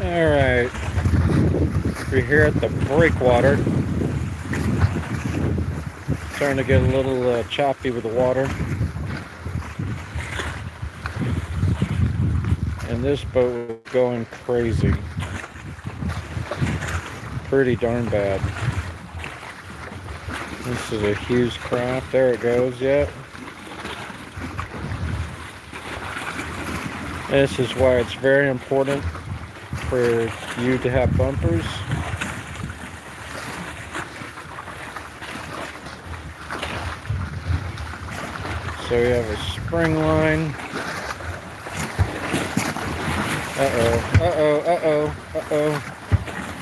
Alright, we're here at the breakwater. Starting to get a little choppy with the water. And this boat was going crazy. Pretty darn bad. This is a huge craft. There it goes, yep. This is why it's very important for you to have bumpers. So we have a spring line.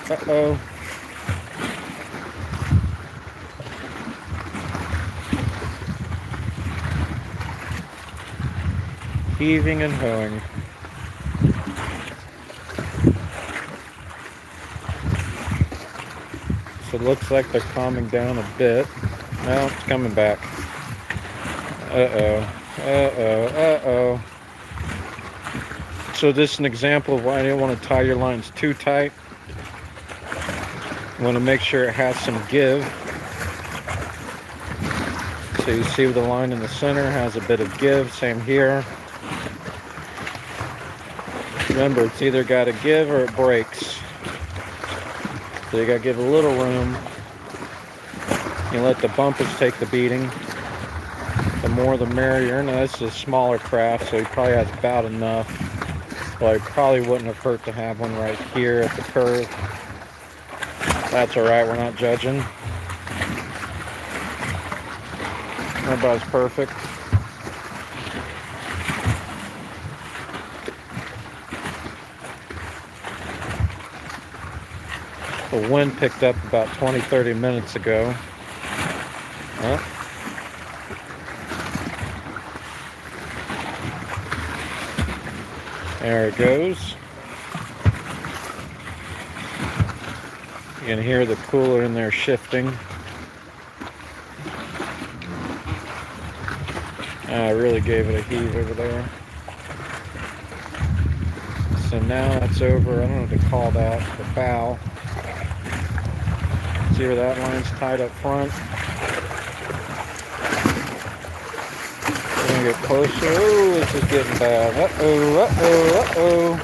Uh-oh. Heaving and hoeing. So it looks like they're calming down a bit. No, it's coming back. Uh-oh. So this is an example of why you don't want to tie your lines too tight. You want to make sure it has some give. So you see the line in the center has a bit of give, same here. Remember, it's either got to give or it breaks. So you got to give a little room. You let the bumpers take the beating. The more the merrier. Now this is a smaller craft, so he probably has about enough. Well, it probably wouldn't have hurt to have one right here at the curve. That's alright, we're not judging. Nobody's perfect. The wind picked up about 20-30 minutes ago. Huh? There it goes. You can hear the cooler in there shifting. I really gave it a heave over there. So now it's over, I don't know what to call that, the bow. See where that line's tied up front? We're gonna get closer. Oh, this is getting bad. Uh-oh.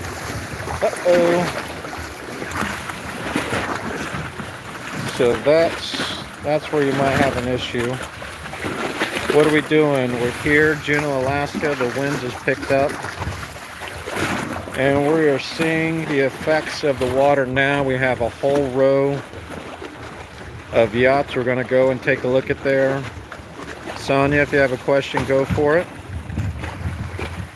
So that's where you might have an issue. What are we doing? We're here, Juneau, Alaska. The wind has picked up. And we are seeing the effects of the water now. We have a whole row of yachts. We're going to go and take a look at there. Sonia, if you have a question, go for it.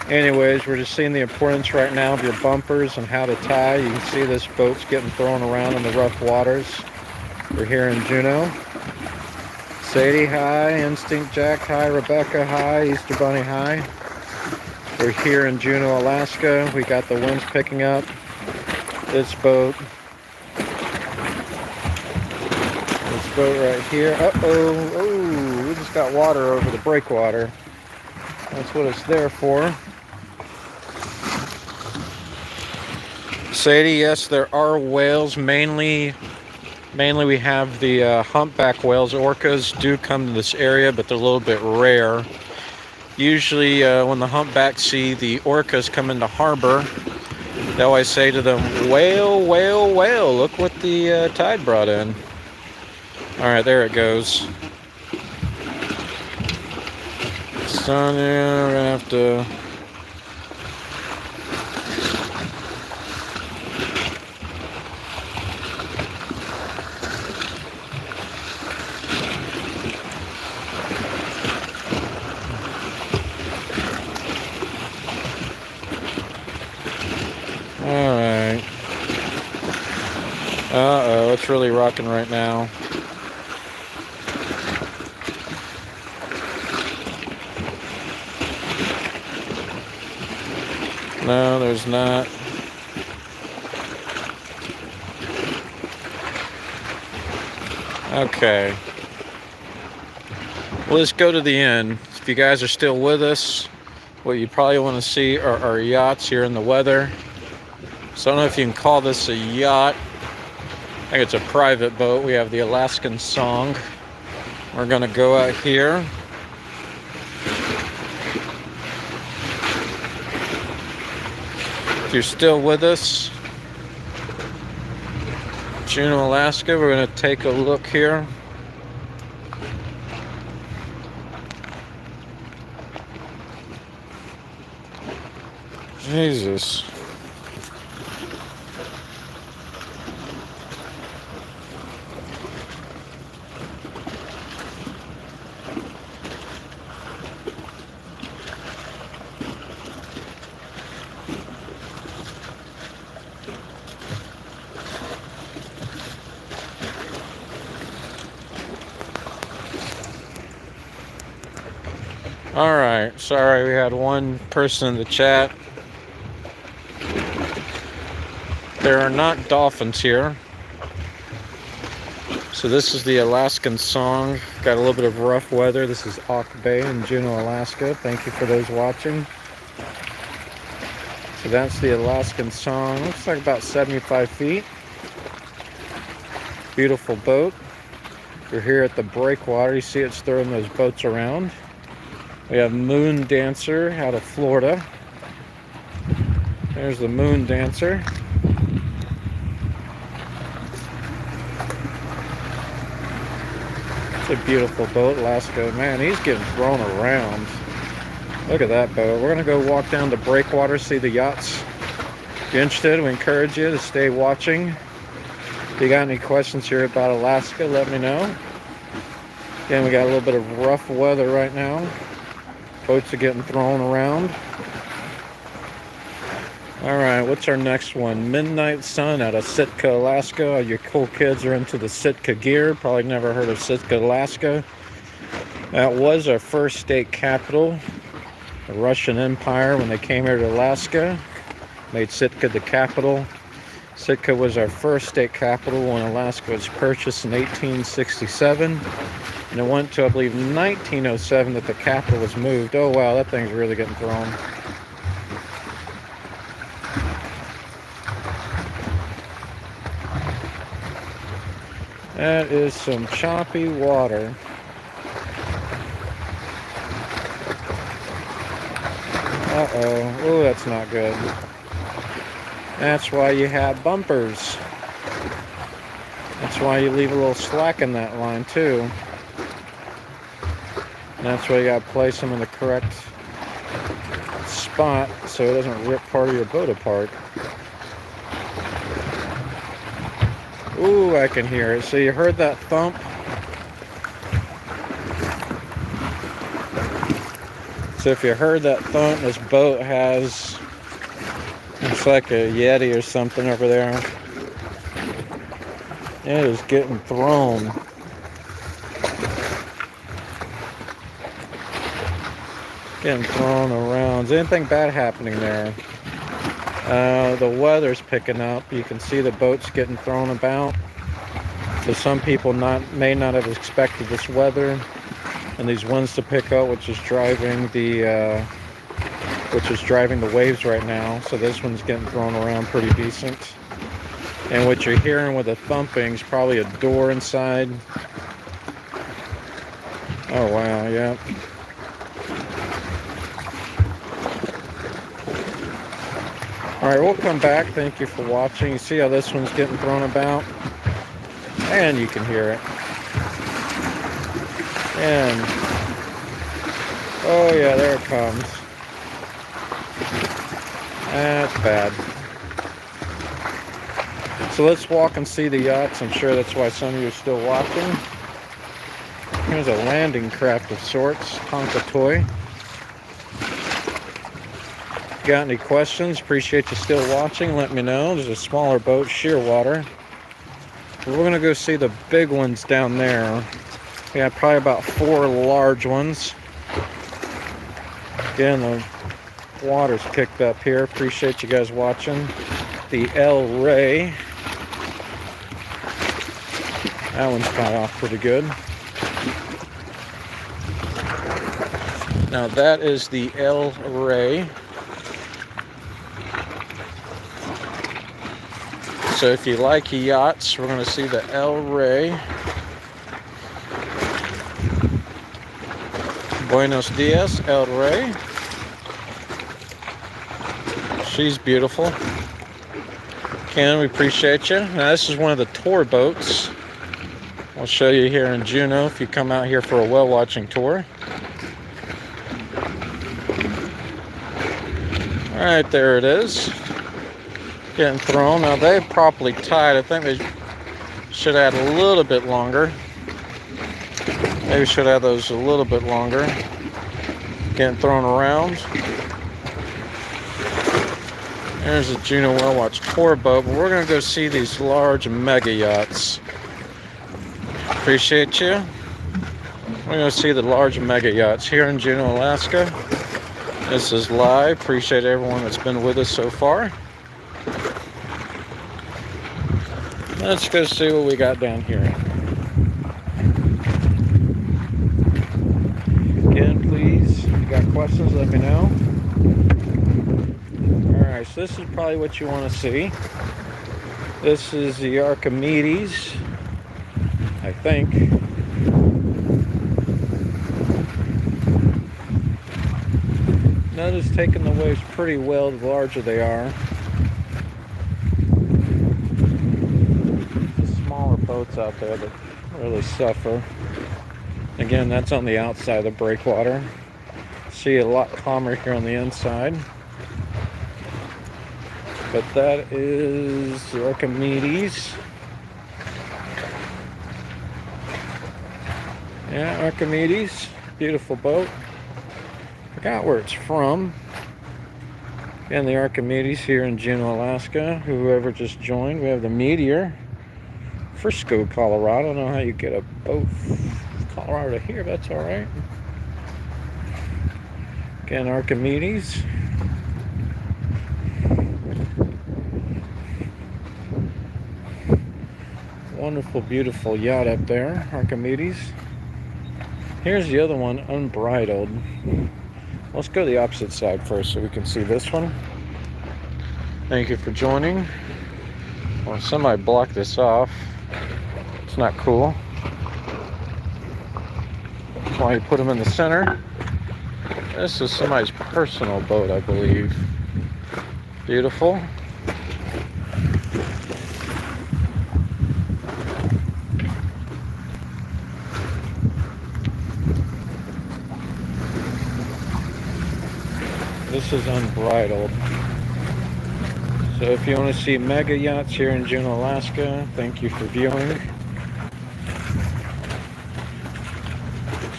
Anyways, we're just seeing the importance right now of your bumpers and how to tie. You can see this boat's getting thrown around in the rough waters. We're here in Juneau. Sadie, hi. Instinct Jack, hi. Rebecca, hi. Easter Bunny, hi. We're here in Juneau, Alaska. We got the winds picking up. This boat right here. Oh, we just got water over the breakwater. That's what it's there for. Sadie, yes, there are whales. Mainly we have the humpback whales. Orcas do come to this area, but they're a little bit rare. Usually when the humpbacks see the orcas come into harbor, they always say to them, whale, whale, whale. Look what the tide brought in. Alright, there it goes. Sonia, we're gonna have to... Alright. Uh-oh, it's really rocking right now. No, there's not. Okay. Well, let's go to the end. If you guys are still with us, what you probably want to see are our yachts here in the weather. So I don't know if you can call this a yacht. I think it's a private boat. We have the Alaskan Song. We're gonna go out here. If you're still with us, Juneau, Alaska, we're gonna take a look here. Jesus. All right, sorry, we had one person in the chat. There are not dolphins here. So this is the Alaskan Song. Got a little bit of rough weather. This is Auk Bay in Juneau, Alaska. Thank you for those watching. So that's the Alaskan Song. Looks like about 75 feet. Beautiful boat. We're here at the breakwater. You see it's throwing those boats around. We have Moon Dancer out of Florida. There's the Moon Dancer. It's a beautiful boat, Alaska. Man, he's getting thrown around. Look at that boat. We're gonna go walk down the breakwater, see the yachts. If you're interested, we encourage you to stay watching. If you got any questions here about Alaska, let me know. Again, we got a little bit of rough weather right now. Boats are getting thrown around. All right, what's our next one? Midnight Sun out of Sitka, Alaska. All you cool kids are into the Sitka gear. Probably never heard of Sitka, Alaska. That was our first state capital. The Russian Empire, when they came here to Alaska, made Sitka the capital. Sitka was our first state capital when Alaska was purchased in 1867. And it went to, I believe, 1907 that the capital was moved. Oh, wow, that thing's really getting thrown. That is some choppy water. Uh-oh. Oh, that's not good. That's why you have bumpers. That's why you leave a little slack in that line, too. And that's why you gotta place them in the correct spot so it doesn't rip part of your boat apart. Ooh, I can hear it. So you heard that thump? So if you heard that thump, this boat has, it's like a Yeti or something over there. It is getting thrown. Getting thrown around. Is anything bad happening there? The weather's picking up. You can see the boats getting thrown about. So some people may not have expected this weather and these winds to pick up, which is driving the waves right now. So this one's getting thrown around pretty decent. And what you're hearing with the thumping is probably a door inside. Oh wow, yeah. Alright, we'll come back. Thank you for watching. You see how this one's getting thrown about? And you can hear it. And, oh yeah, there it comes. That's bad. So let's walk and see the yachts. I'm sure that's why some of you are still watching. Here's a landing craft of sorts, Tonka toy. Got any questions? Appreciate you still watching. Let me know. There's a smaller boat, Shearwater. We're going to go see the big ones down there. We have probably about 4 large ones. Again, the water's kicked up here. Appreciate you guys watching. The El Rey. That one's caught off pretty good. Now that is the El Rey. So if you like yachts, we're going to see the El Rey. Buenos dias, El Rey. She's beautiful. Ken, we appreciate you. Now this is one of the tour boats. I'll show you here in Juneau if you come out here for a whale watching tour. Alright, there it is. Getting thrown. Now they're properly tied. I think they should add a little bit longer. Maybe should add those a little bit longer. Getting thrown around. There's a Juneau Whale Watch tour boat, but we're going to go see these large mega yachts. Appreciate you. We're going to see the large mega yachts here in Juneau, Alaska. This is live. Appreciate everyone that's been with us so far. Let's go see what we got down here. Again, please, if you got questions, let me know. Alright, so this is probably what you want to see. This is the Archimedes, I think. Notice taking the waves pretty well, the larger they are. The smaller boats out there that really suffer. Again, that's on the outside of the breakwater. See a lot calmer here on the inside. But that is the Archimedes. Yeah, Archimedes. Beautiful boat. Forgot where it's from. Again, the Archimedes here in Juneau, Alaska. Whoever just joined. We have the Meteor. Frisco, Colorado. I don't know how you get a boat from Colorado to here, but that's alright. Again, Archimedes. Wonderful, beautiful yacht up there, Archimedes. Here's the other one, Unbridled. Let's go to the opposite side first so we can see this one. Thank you for joining. Well, somebody blocked this off. It's not cool. That's why you put them in the center. This is somebody's personal boat, I believe. Beautiful. This is Unbridled. So if you want to see mega yachts here in Juneau, Alaska, thank you for viewing.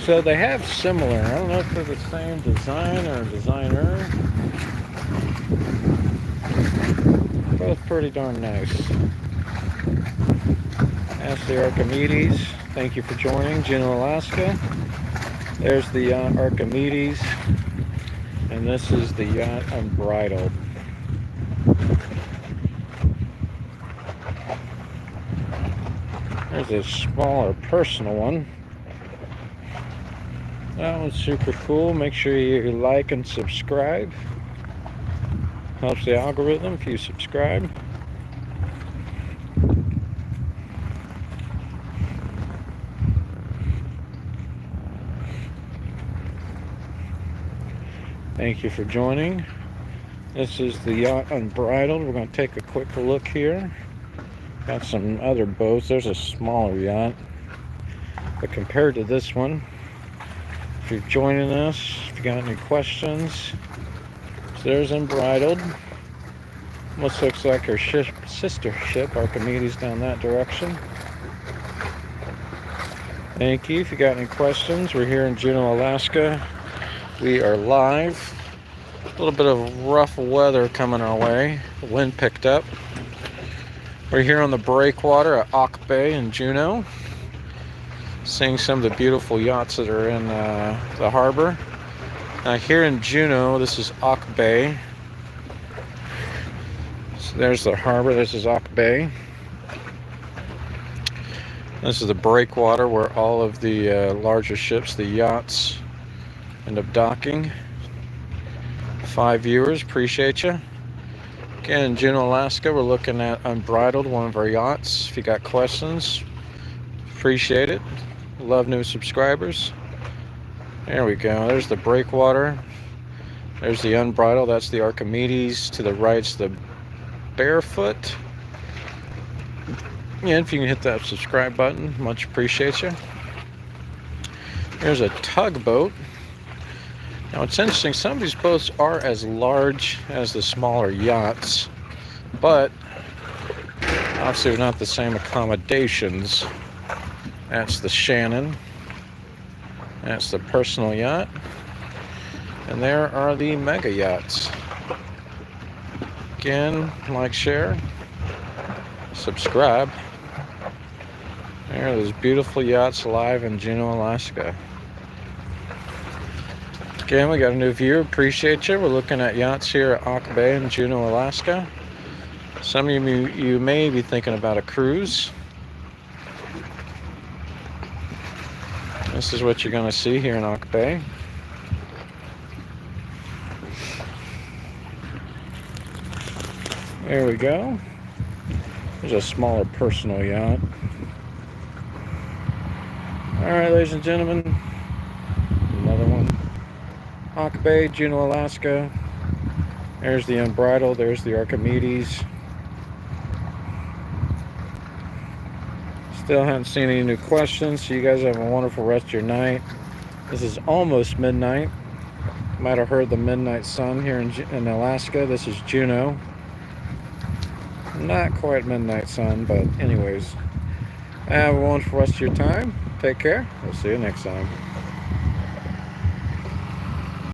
So they have similar, I don't know if they're the same design or designer. Both pretty darn nice. That's the Archimedes. Thank you for joining Juneau, Alaska. There's the Archimedes. And this is the yacht Unbridled. There's a smaller personal one. That one's super cool. Make sure you like and subscribe. Helps the algorithm if you subscribe. Thank you for joining. This is the yacht Unbridled. We're going to take a quick look here. Got some other boats. There's a smaller yacht. But compared to this one, if you're joining us, if you got any questions, so there's Unbridled. Almost looks like her sister ship, Archimedes, down that direction. Thank you. If you got any questions, we're here in Juneau, Alaska. We are live. A little bit of rough weather coming our way. The wind picked up. We're here on the breakwater at Auk Bay in Juneau. Seeing some of the beautiful yachts that are in the harbor. Now here in Juneau, this is Auk Bay. So there's the harbor. This is Auk Bay. This is the breakwater where all of the larger ships, the yachts, end up docking. 5 viewers, appreciate you. Again, in Juneau, Alaska, we're looking at Unbridled, one of our yachts. If you got questions, appreciate it. Love new subscribers. There we go. There's the breakwater. There's the Unbridled. That's the Archimedes. To the right's the Barefoot. Yeah, if you can hit that subscribe button, much appreciate you. Here's a tugboat. Now it's interesting, some of these boats are as large as the smaller yachts, but obviously they're not the same accommodations. That's the Shannon. That's the personal yacht. And there are the mega yachts. Again, like, share, subscribe. There are those beautiful yachts live in Juneau, Alaska. Again, we got a new viewer. Appreciate you. We're looking at yachts here at Auk Bay in Juneau, Alaska. Some of you may be thinking about a cruise. This is what you're going to see here in Auk Bay. There we go. There's a smaller personal yacht. Alright, ladies and gentlemen, another one. Auk Bay, Juneau, Alaska. There's the Unbridled, there's the Archimedes. Still haven't seen any new questions, so you guys have a wonderful rest of your night. This is almost midnight. Might have heard the midnight sun here in Alaska. This is Juneau. Not quite midnight sun, but anyways. Have a wonderful rest of your time. Take care. We'll see you next time.